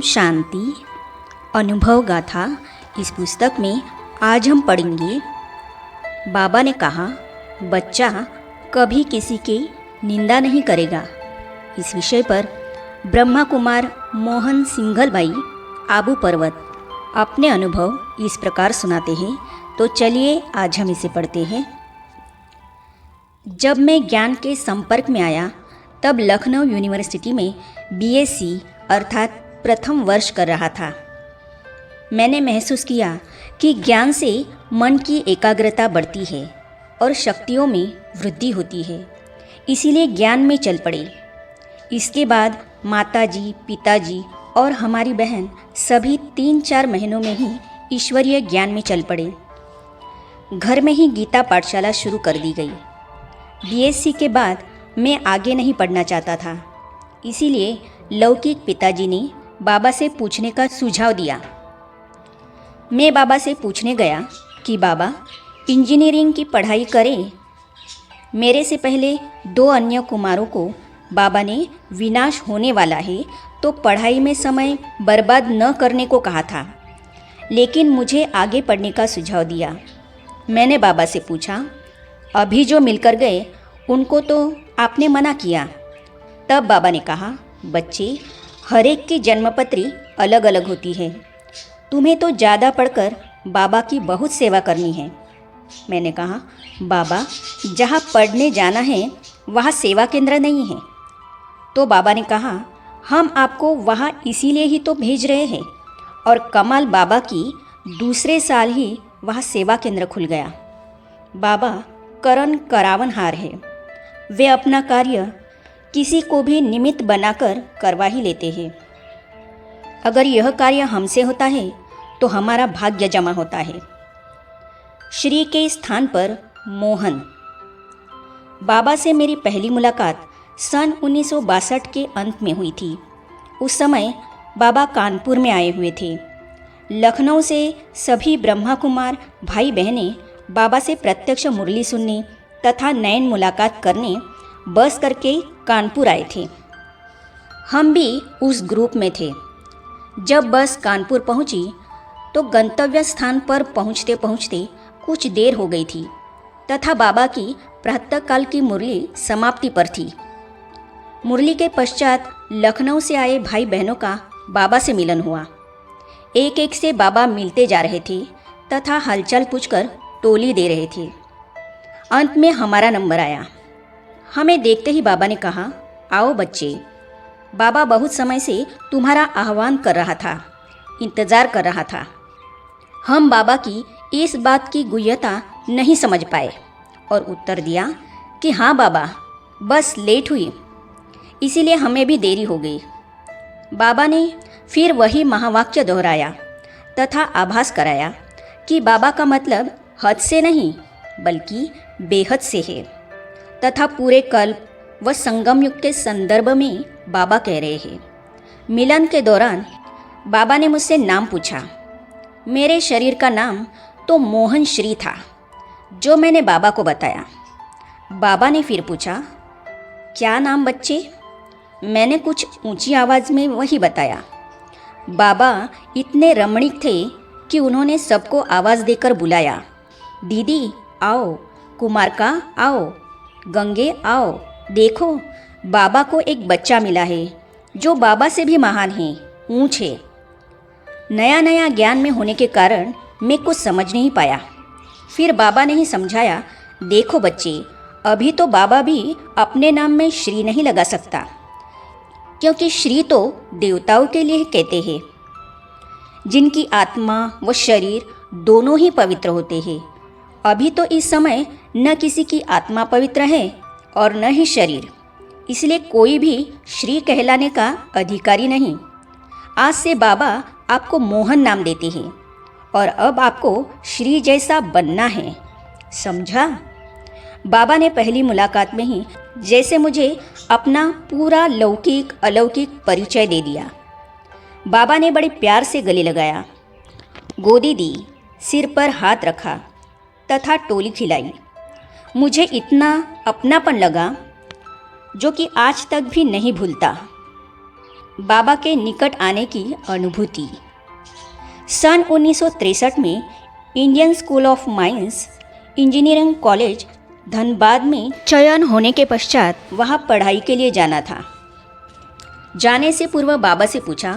शांति अनुभव गाथा इस पुस्तक में आज हम पढ़ेंगे। बाबा ने कहा, बच्चा कभी किसी की निंदा नहीं करेगा। इस विषय पर ब्रह्मा कुमार मोहन सिंघल भाई आबू पर्वत अपने अनुभव इस प्रकार सुनाते हैं। तो चलिए आज हम इसे पढ़ते हैं। जब मैं ज्ञान के संपर्क में आया तब लखनऊ यूनिवर्सिटी में बीएससी अर्थात प्रथम वर्ष कर रहा था। मैंने महसूस किया कि ज्ञान से मन की एकाग्रता बढ़ती है और शक्तियों में वृद्धि होती है, इसीलिए ज्ञान में चल पड़े। इसके बाद माताजी, पिताजी और हमारी बहन सभी 3-4 महीनों में ही ईश्वरीय ज्ञान में चल पड़े। घर में ही गीता पाठशाला शुरू कर दी गई। बीएससी के बाद मैं आगे नहीं पढ़ना चाहता था, इसीलिए लौकिक पिताजी ने बाबा से पूछने का सुझाव दिया। मैं बाबा से पूछने गया कि बाबा इंजीनियरिंग की पढ़ाई करें। मेरे से पहले 2 अन्य कुमारों को बाबा ने विनाश होने वाला है तो पढ़ाई में समय बर्बाद न करने को कहा था, लेकिन मुझे आगे पढ़ने का सुझाव दिया। मैंने बाबा से पूछा, अभी जो मिलकर गए उनको तो आपने मना किया। तब बाबा ने कहा, बच्चे हर एक की जन्मपत्री अलग अलग होती है। तुम्हें तो ज़्यादा पढ़कर बाबा की बहुत सेवा करनी है। मैंने कहा, बाबा जहाँ पढ़ने जाना है वहाँ सेवा केंद्र नहीं है। तो बाबा ने कहा, हम आपको वहाँ इसीलिए ही तो भेज रहे हैं। और कमाल बाबा की दूसरे साल ही वहाँ सेवा केंद्र खुल गया। बाबा करण करावनहार है। वे अपना कार्य किसी को भी निमित्त बनाकर करवा ही लेते हैं। अगर यह कार्य हमसे होता है तो हमारा भाग्य जमा होता है। श्री के स्थान पर मोहन। बाबा से मेरी पहली मुलाकात सन 1962 के अंत में हुई थी। उस समय बाबा कानपुर में आए हुए थे। लखनऊ से सभी ब्रह्मा कुमार भाई बहनें बाबा से प्रत्यक्ष मुरली सुनने तथा नयन मुलाकात करने बस करके कानपुर आए थे। हम भी उस ग्रुप में थे। जब बस कानपुर पहुंची तो गंतव्य स्थान पर पहुंचते पहुंचते कुछ देर हो गई थी तथा बाबा की प्रातःकाल की मुरली समाप्ति पर थी। मुरली के पश्चात लखनऊ से आए भाई बहनों का बाबा से मिलन हुआ। एक एक से बाबा मिलते जा रहे थे तथा हालचाल पूछकर टोली दे रहे थे। अंत में हमारा नंबर आया। हमें देखते ही बाबा ने कहा, आओ बच्चे, बाबा बहुत समय से तुम्हारा आह्वान कर रहा था, इंतज़ार कर रहा था। हम बाबा की इस बात की गुह्यता नहीं समझ पाए और उत्तर दिया कि हाँ बाबा, बस लेट हुई, इसीलिए हमें भी देरी हो गई। बाबा ने फिर वही महावाक्य दोहराया तथा आभास कराया कि बाबा का मतलब हद से नहीं बल्कि बेहद से है तथा पूरे कल्प व संगम युग के संदर्भ में बाबा कह रहे हैं। मिलन के दौरान बाबा ने मुझसे नाम पूछा। मेरे शरीर का नाम तो मोहन श्री था, जो मैंने बाबा को बताया। बाबा ने फिर पूछा, क्या नाम बच्चे? मैंने कुछ ऊंची आवाज़ में वही बताया। बाबा इतने रमणीक थे कि उन्होंने सबको आवाज़ देकर बुलाया, दीदी आओ, कुमार का आओ, गंगे आओ, देखो बाबा को एक बच्चा मिला है जो बाबा से भी महान है, ऊंच है। नया नया ज्ञान में होने के कारण मैं कुछ समझ नहीं पाया। फिर बाबा ने ही समझाया, देखो बच्चे, अभी तो बाबा भी अपने नाम में श्री नहीं लगा सकता, क्योंकि श्री तो देवताओं के लिए कहते हैं, जिनकी आत्मा व शरीर दोनों ही पवित्र होते हैं। अभी तो इस समय न किसी की आत्मा पवित्र है और न ही शरीर, इसलिए कोई भी श्री कहलाने का अधिकारी नहीं। आज से बाबा आपको मोहन नाम देते हैं और अब आपको श्री जैसा बनना है, समझा? बाबा ने पहली मुलाकात में ही जैसे मुझे अपना पूरा लौकिक अलौकिक परिचय दे दिया। बाबा ने बड़े प्यार से गले लगाया, गोदी दी, सिर पर हाथ रखा तथा टोली खिलाई। मुझे इतना अपनापन लगा जो कि आज तक भी नहीं भूलता। बाबा के निकट आने की अनुभूति। सन 1963 में Indian school of mines engineering college Dhanbad में चयन होने के पश्चात वहाँ पढ़ाई के लिए जाना था। जाने से पूर्व बाबा से पूछा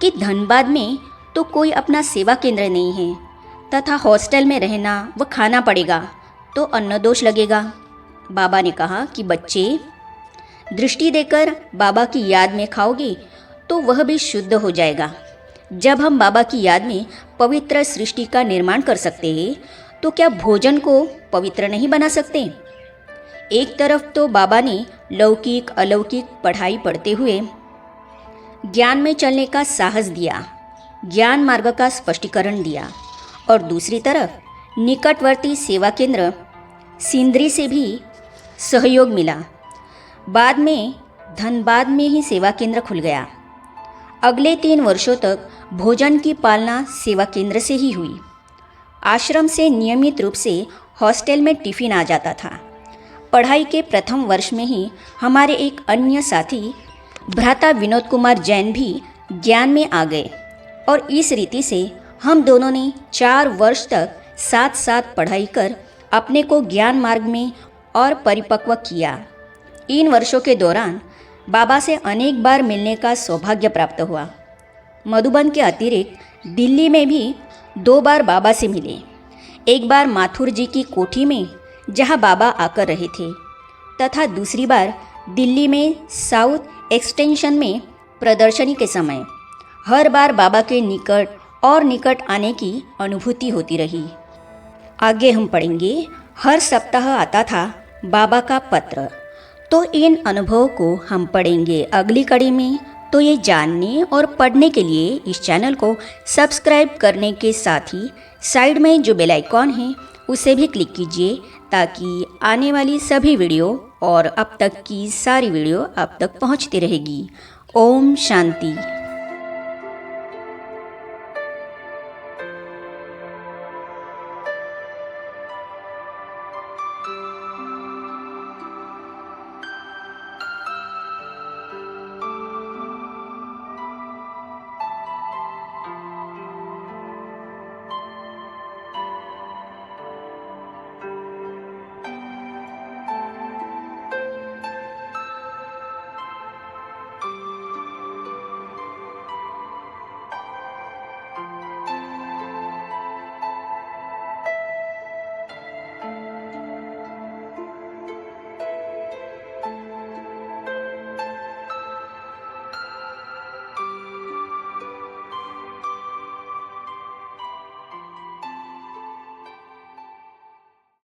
कि धनबाद में तो कोई अपना सेवा केंद्र नहीं है तथा हॉस्टल में रहना व खाना पड़ेगा तो अन्न दोष लगेगा। बाबा ने कहा कि बच्चे, दृष्टि देकर बाबा की याद में खाओगे तो वह भी शुद्ध हो जाएगा। जब हम बाबा की याद में पवित्र सृष्टि का निर्माण कर सकते हैं तो क्या भोजन को पवित्र नहीं बना सकते? एक तरफ तो बाबा ने लौकिक अलौकिक पढ़ाई पढ़ते हुए ज्ञान में चलने का साहस दिया, ज्ञान मार्ग का स्पष्टीकरण दिया, और दूसरी तरफ निकटवर्ती सेवा केंद्र सिंदरी से भी सहयोग मिला। बाद में धनबाद में ही सेवा केंद्र खुल गया। अगले 3 वर्षों तक भोजन की पालना सेवा केंद्र से ही हुई। आश्रम से नियमित रूप से हॉस्टल में टिफ़िन आ जाता था। पढ़ाई के प्रथम वर्ष में ही हमारे एक अन्य साथी भ्राता विनोद कुमार जैन भी ज्ञान में आ गए और इस रीति से हम दोनों ने 4 वर्ष तक साथ साथ पढ़ाई कर अपने को ज्ञान मार्ग में और परिपक्व किया। इन वर्षों के दौरान बाबा से अनेक बार मिलने का सौभाग्य प्राप्त हुआ। मधुबन के अतिरिक्त दिल्ली में भी 2 बार बाबा से मिले। एक बार माथुर जी की कोठी में जहां बाबा आकर रहे थे, तथा दूसरी बार दिल्ली में साउथ एक्सटेंशन में प्रदर्शनी के समय। हर बार बाबा के निकट और निकट आने की अनुभूति होती रही। आगे हम पढ़ेंगे, हर सप्ताह आता था बाबा का पत्र। तो इन अनुभवों को हम पढ़ेंगे अगली कड़ी में। तो ये जानने और पढ़ने के लिए इस चैनल को सब्सक्राइब करने के साथ ही साइड में जो बेल आइकॉन है उसे भी क्लिक कीजिए ताकि आने वाली सभी वीडियो और अब तक की सारी वीडियो आप तक पहुंचती रहेगी। ओम शांति।